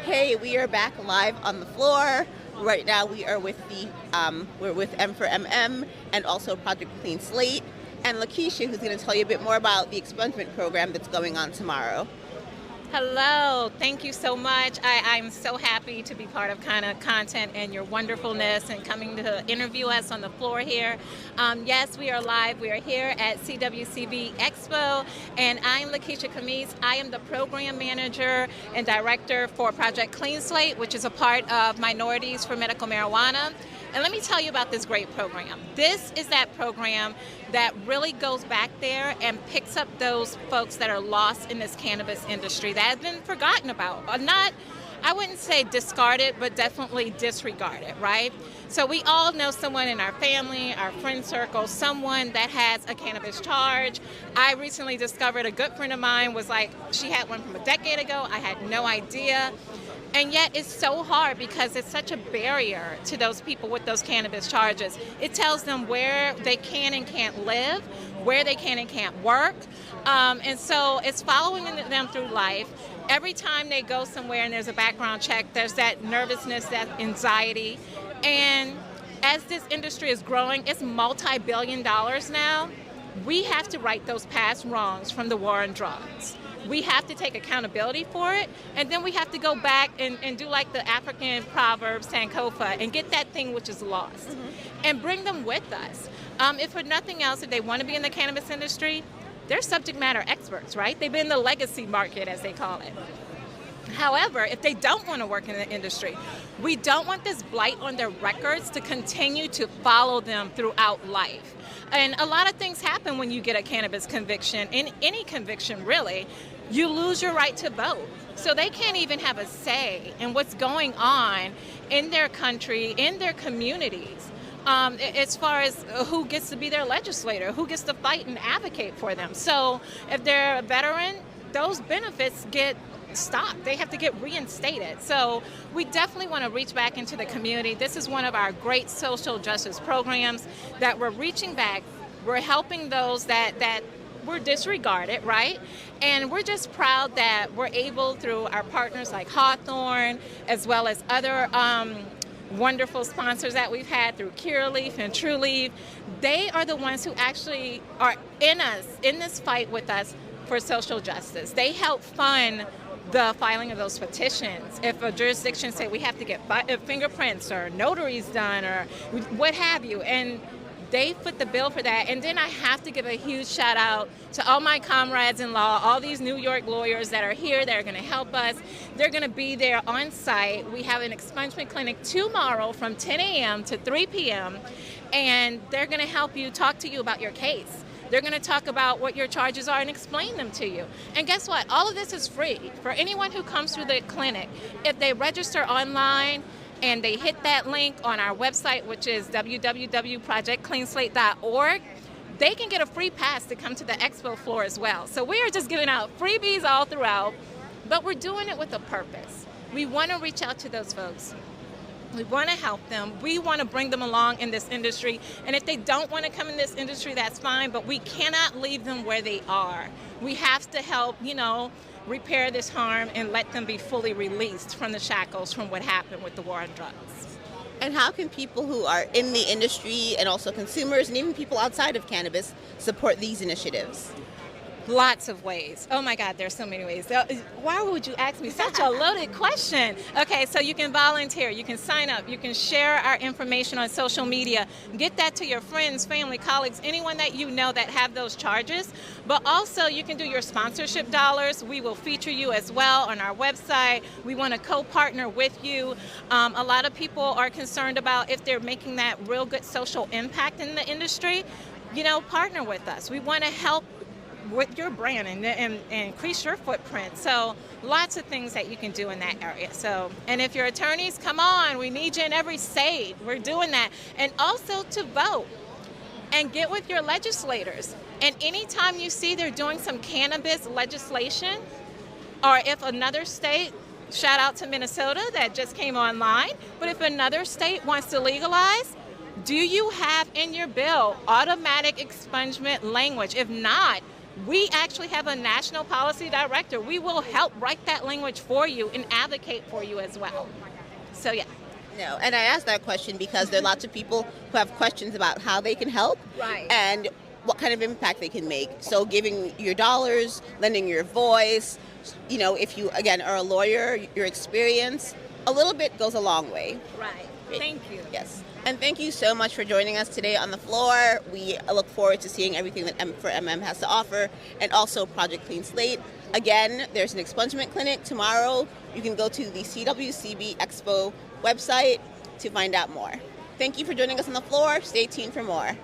Hey, we are back live on the floor. Right now we are with we're with M4MM and also Project Clean Slate, and Lakeisha, who's going to tell you a bit more about the expungement program that's going on tomorrow. Hello, thank you so much. I'm so happy to be part of kind of content and your wonderfulness and coming to interview us on the floor here. Yes, we are live. We are here at CWCBExpo, and I'm Lakeisha Camise. I am the program manager and director for Project Clean Slate, which is a part of Minorities for Medical Marijuana. And let me tell you about this great program. This is that program that really goes back there and picks up those folks that are lost in this cannabis industry that have been forgotten about. I wouldn't say discarded, but definitely disregarded, right? So we all know someone in our family, our friend circle, someone that has a cannabis charge. I recently discovered a good friend of mine was like, she had one from a decade ago. I had no idea. And yet it's so hard because it's such a barrier to those people with those cannabis charges. It tells them where they can and can't live, where they can and can't work. And so it's following them through life. Every time they go somewhere and there's a background check, there's that nervousness, that anxiety. And as this industry is growing, it's multi-billion dollars now. We have to right those past wrongs from the war on drugs. We have to take accountability for it, and then we have to go back and do like the African proverb, Sankofa, and get that thing which is lost, and bring them with us. If for nothing else, if they want to be in the cannabis industry, they're subject matter experts, right? They've been in the legacy market, as they call it. However, if they don't want to work in the industry, we don't want this blight on their records to continue to follow them throughout life. And a lot of things happen when you get a cannabis conviction, in any conviction really. You lose your right to vote. So they can't even have a say in what's going on in their country, in their communities, as far as who gets to be their legislator, who gets to fight and advocate for them. So if they're a veteran, those benefits get stopped. They have to get reinstated. So we definitely want to reach back into the community. This is one of our great social justice programs that we're reaching back. We're helping those that were disregarded, right? And we're just proud that we're able, through our partners like Hawthorne, as well as other wonderful sponsors that we've had through Curaleaf and Trueleaf, they are the ones who actually are in this fight with us for social justice. They help fund the filing of those petitions. If a jurisdiction say we have to get fingerprints or notaries done or what have you, and they foot the bill for that. And then I have to give a huge shout out to all my comrades in law, all these New York lawyers that are here that are going to help us. They're going to be there on site. We have an expungement clinic tomorrow from 10 a.m. to 3 p.m. and they're going to help you, talk to you about your case. They're going to talk about what your charges are and explain them to you. And guess what? All of this is free for anyone who comes through the clinic. If they register online and they hit that link on our website, which is www.projectcleanslate.org, they can get a free pass to come to the expo floor as well. So we are just giving out freebies all throughout, but we're doing it with a purpose. We want to reach out to those folks. We want to help them. We want to bring them along in this industry. And if they don't want to come in this industry, that's fine, but we cannot leave them where they are. We have to help, repair this harm and let them be fully released from the shackles from what happened with the war on drugs. And how can people who are in the industry and also consumers and even people outside of cannabis support these initiatives? Lots of ways. Oh my God, there's so many ways. Why would you ask me such a loaded question? Okay, so you can volunteer, you can sign up, you can share our information on social media, get that to your friends, family, colleagues, anyone that you know that have those charges. But also you can do your sponsorship dollars. We will feature you as well on our website. We want to co-partner with you. A lot of people are concerned about if they're making that real good social impact in the industry. Partner with us. We want to help with your brand and increase your footprint. So lots of things that you can do in that area. So, and if your attorneys, come on, we need you in every state. We're doing that. And also to vote and get with your legislators. And anytime you see they're doing some cannabis legislation, or if another state, shout out to Minnesota that just came online, but if another state wants to legalize, do you have in your bill automatic expungement language? If not, we actually have a national policy director. We will help write that language for you and advocate for you as well. So yeah. No, and I asked that question because there are lots of people who have questions about how they can help Right. and what kind of impact they can make. So giving your dollars, lending your voice, if you, again, are a lawyer, your experience, a little bit goes a long way. Right. Great. Thank you. Yes. And thank you so much for joining us today on the floor. We look forward to seeing everything that M4MM has to offer, and also Project Clean Slate. Again, there's an expungement clinic tomorrow. You can go to the CWCBExpo website to find out more. Thank you for joining us on the floor. Stay tuned for more.